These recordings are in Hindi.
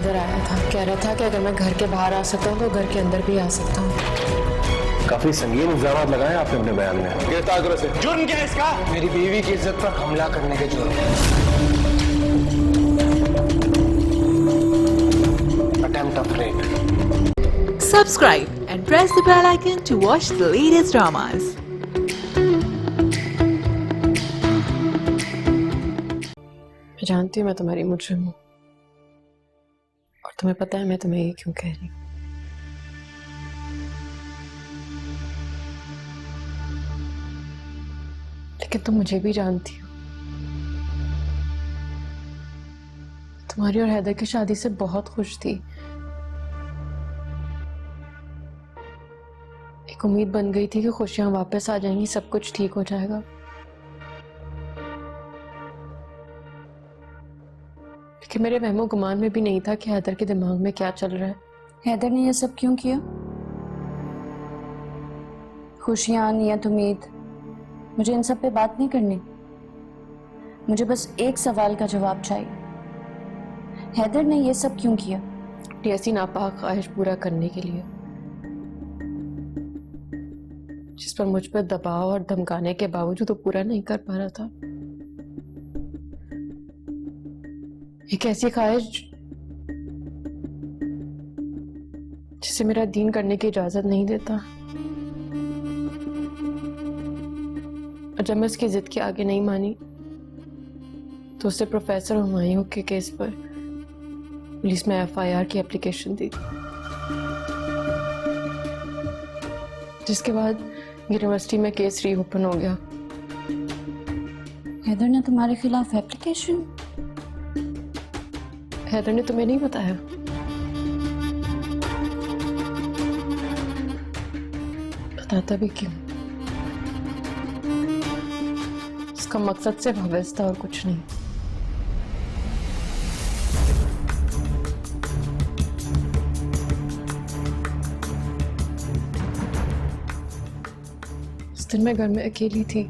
इधर आया था, कह रहा था कि अगर मैं घर के बाहर आ सकता हूँ तो घर के अंदर भी आ सकता हूँ। काफी संगीन इल्जाम लगाए आपने अपने बयान में। गिरफ्तार करो इसे। जुर्म क्या है इसका? मेरी बीवी की इज्जत पर हमला करने के जुर्म। Attempt of rape. Subscribe and press the bell icon to watch the latest dramas. मैं जानती हूँ मैं तुम्हारी मुजरिम हूँ और तुम्हें पता है मैं तुम्हें ये क्यों कह रही हूँ। लेकिन तुम मुझे भी जानती हो। तुम्हारी और हैदर की शादी से बहुत खुश थी। एक उम्मीद बन गई थी कि खुशियां वापस आ जाएंगी, सब कुछ ठीक हो जाएगा। लेकिन मेरे वहमो गुमान में भी नहीं था कि हैदर के दिमाग में क्या चल रहा है। हैदर ने यह सब क्यों किया? खुशियां, नियत, उम्मीद, मुझे इन सब पे बात नहीं करनी। मुझे बस एक सवाल का जवाब चाहिए। हैदर ने यह सब क्यों किया? ऐसी नापाक ख्वाहिश पूरा करने के लिए जिस पर मुझ पर दबाव और धमकाने के बावजूद वो पूरा नहीं कर पा रहा था। एक ऐसी ख्वाहिश जिसे मेरा दीन करने की इजाजत नहीं देता। और जब मैं उसकी जिद के आगे नहीं मानी तो उससे प्रोफेसर हुमायूं के केस पर पुलिस में एफआईआर की एप्लीकेशन दी, जिसके बाद यूनिवर्सिटी में केस रीओपन हो गया। हैदर ने तुम्हारे खिलाफ एप्लीकेशन? हैदर ने तुम्हें नहीं बताया? बताता भी क्यों? उसका मकसद सिर्फ हवस था और कुछ नहीं। उस दिन मैं घर में अकेली थी।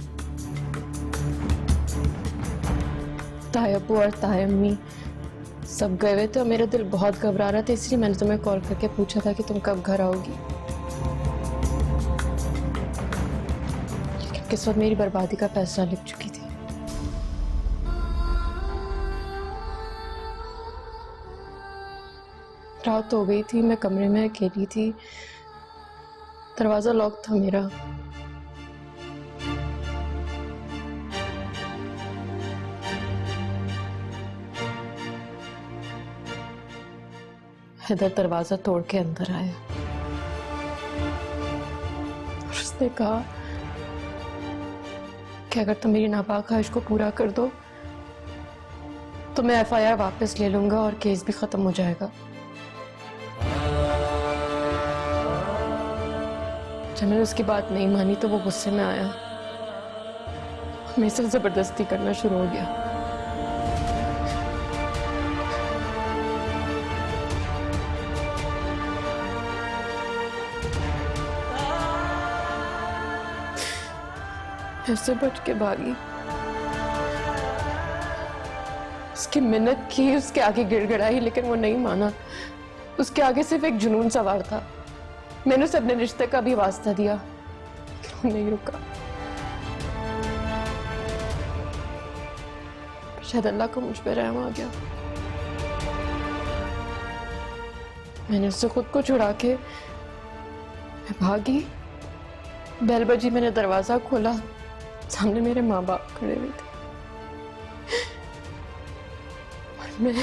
तायब्बू और तायम्मी सब गए हुए थे और मेरा दिल बहुत घबरा रहा था, इसलिए मैंने तुम्हें कॉल करके पूछा था कि तुम कब घर आओगी। लेकिन किस वक्त मेरी बर्बादी का फैसला लिख चुकी थी। रात हो गई थी, मैं कमरे में अकेली थी, दरवाजा लॉक था मेरा। हैदर दरवाजा तोड़ के अंदर आया और उसने कहा कि अगर तुम मेरी नापाक ख्वाहिश को पूरा कर दो तो मैं एफआईआर वापस ले लूंगा और केस भी खत्म हो जाएगा। जब मैंने उसकी बात नहीं मानी तो वो गुस्से में आया, मेरे से जबरदस्ती करना शुरू हो गया। ऐसे बच के भागी, उसकी मिन्नत की, उसके आगे गिड़गिड़ाई, लेकिन वो नहीं माना। उसके आगे सिर्फ एक जुनून सवार था। मैंने उसे अपने रिश्ते का भी वास्ता दिया, लेकिन वो नहीं रुका। शायद अल्लाह को मुझ पर रहम आ गया। मैंने उससे खुद को छुड़ा के मैं भागी। बेल बजी, मैंने दरवाजा खोला, सामने मेरे माँ बाप खड़े हुए थे और मैं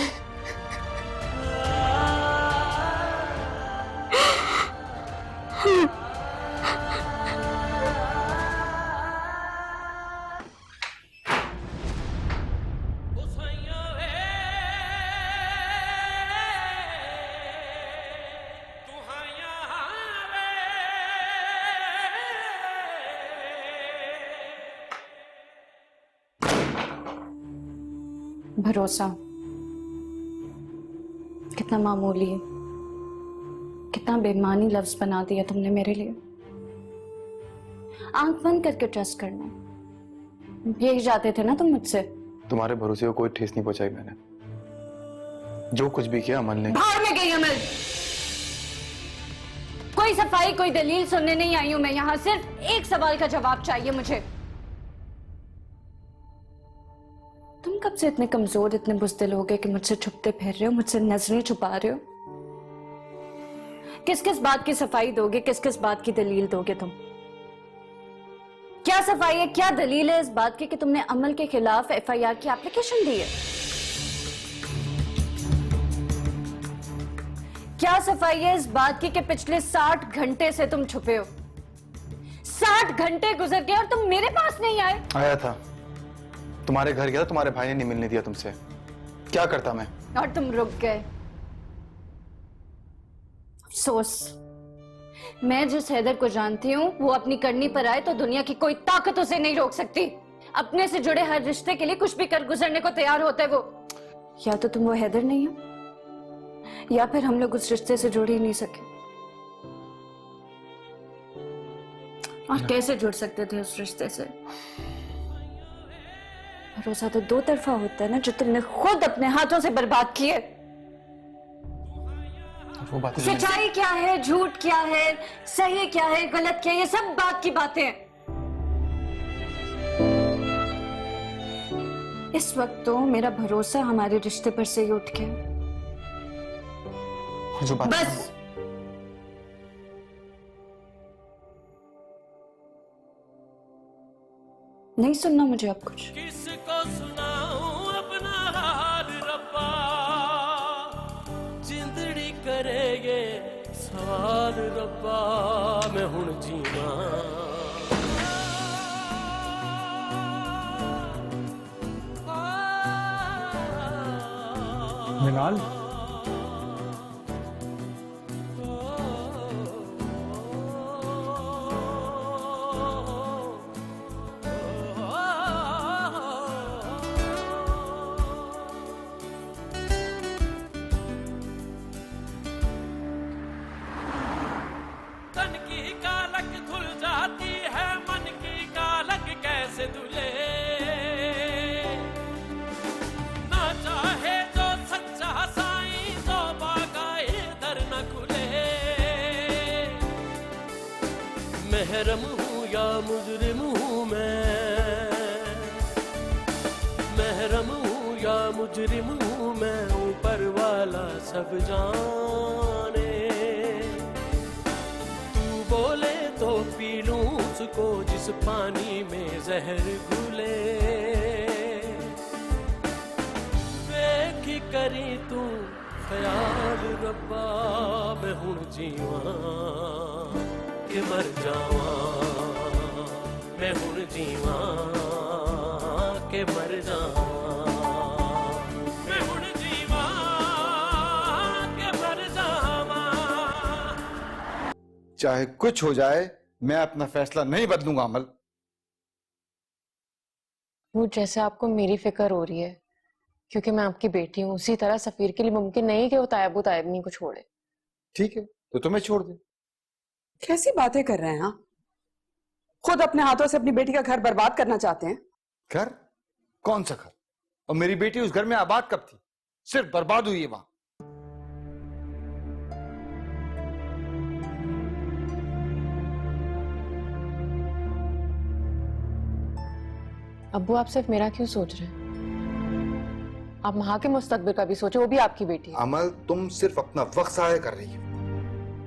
भरोसा कितना मामूली है, कितना बेईमानी लफ्ज बना दिया तुमने मेरे लिए। आंख बंद करके ट्रस्ट करना, यही चाहते थे ना तुम मुझसे। तुम्हारे भरोसे को कोई ठेस नहीं पहुंचाई मैंने। जो कुछ भी किया अमल ने। बाहर में गई अमल। कोई सफाई कोई दलील सुनने नहीं आई हूं मैं यहां, सिर्फ एक सवाल का जवाब चाहिए मुझे। तुम कब से इतने कमजोर इतने बुज़दिल हो गए कि मुझसे छुपते फिर रहे हो, मुझसे नजरें छुपा रहे हो? किस किस बात की सफाई दोगे, किस किस बात की दलील दोगे तुम? क्या सफाई है, क्या दलील है इस बात की कि तुमने अमल के खिलाफ एफआईआर की एप्लीकेशन दी है? क्या सफाई है इस बात की कि पिछले 60 घंटे से तुम छुपे हो? 60 घंटे गुजर गए और तुम मेरे पास नहीं आए। आया था, तुम्हारे घर गया, तुम्हारे भाई ने नहीं मिलने दिया तुमसे। क्या करता मैं? और तुम रुक गए। अफसोस, मैं जिस हैदर को जानती हूं वो अपनी करनी पर आए तो दुनिया की कोई ताकत उसे नहीं रोक सकती। अपने से जुड़े हर रिश्ते के लिए कुछ भी कर गुजरने को तैयार होता है वो। या तो तुम वो हैदर नहीं हो, या फिर हम लोग उस रिश्ते से जुड़ ही नहीं सके। और कैसे जुड़ सकते थे उस रिश्ते से? भरोसा तो दो तरफा होता है ना, जो तुमने खुद अपने हाथों से बर्बाद किए। वो बातें सच्चाई क्या है, झूठ क्या है, सही क्या है, गलत क्या है, ये सब बात की बातें हैं। इस वक्त तो मेरा भरोसा हमारे रिश्ते पर से ही उठ गया। जो बात बस नहीं सुनना मुझे अब कुछ। किसको सुनाऊं अपना हाल रब्बा, जिंदड़ी करेगे सवाल रब्बा, मैं हुण जीवा मिनाल। तन की कालक धुल जाती है, मन की कालक कैसे धुले। ना चाहे जो सच्चा साईं तो बागाए दर न खुले। महरम हूँ या मुजरिम हूँ मैं, महरम हूँ या मुजरिम हूँ मैं, ऊपर वाला सब जाने। बोले तो पी लूं उसको जिस पानी में जहर घुले। वेखी करी तू ख्याल रब्बा, मैं हुण जीवा कि मर जावा, मैं हुण जीवा कि मर जावा, मैं हुण जीवा कि मर जावा। चाहे कुछ हो जाए, मैं अपना फैसला नहीं बदलूंगा अमल। वो जैसे आपको मेरी फिक्र हो रही है क्योंकि मैं आपकी बेटी हूँ, उसी तरह सफीर के लिए मुमकिन नहीं कि वो तायबनी को छोड़े। ठीक है, तो तुम्हें छोड़ दे। कैसी बातें कर रहे हैं आप? खुद अपने हाथों से अपनी बेटी का घर बर्बाद करना चाहते हैं। घर? कौन सा घर? और मेरी बेटी उस घर में आबाद कब थी? सिर्फ बर्बाद हुई है वहां। अब्बू, आप सिर्फ मेरा क्यों सोच रहे हैं? आप वहां के मुस्तकबिल का भी सोचो, वो भी आपकी बेटी है। अमल, तुम सिर्फ अपना वक्त जाया कर रही हो।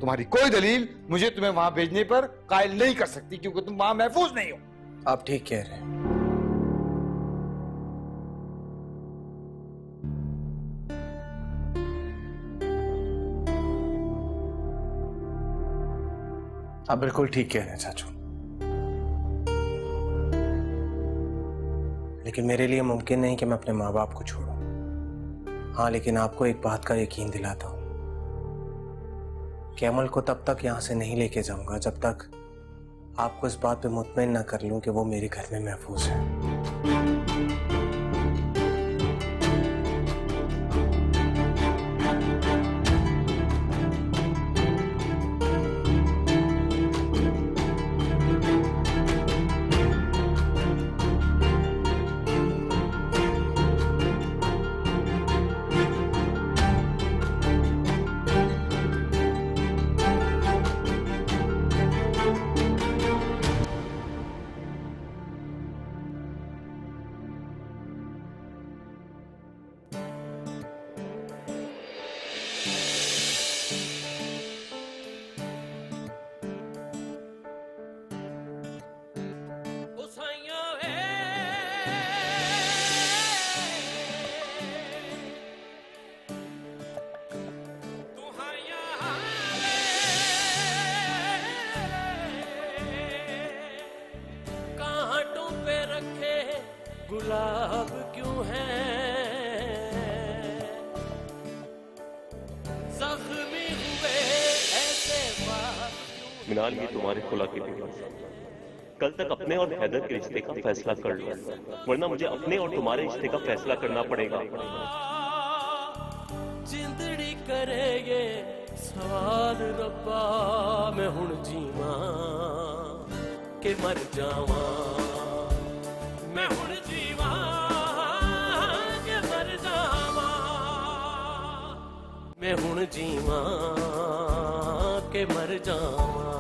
तुम्हारी कोई दलील मुझे तुम्हें वहां भेजने पर कायल नहीं कर सकती, क्योंकि तुम वहां महफूज नहीं हो। आप ठीक कह रहे हैं। आप बिल्कुल ठीक कह रहे हैं चाचू, लेकिन मेरे लिए मुमकिन नहीं कि मैं अपने माँ बाप को छोड़ूं। हाँ, लेकिन आपको एक बात का यकीन दिलाता हूं कि अमल को तब तक यहां से नहीं लेके जाऊंगा जब तक आपको इस बात पे मुतमईन ना कर लूं कि वो मेरे घर में महफूज है। गुलाब क्यों है जख्मी हुए ऐसे ख्वाब क्यों मिनाल, ये तुम्हारे खुला की ड्यूटी है। कल तक अपने और हैदर के रिश्ते का फैसला कर लो, वरना मुझे अपने और तुम्हारे रिश्ते का फैसला करना पड़ेगा। जिंदड़ी करे ये सवाल रब्बा, मैं हुण जीवा के मर जावा, मैं हुण जीवा के मर जावा, मैं हुण जीवा के मर जावा।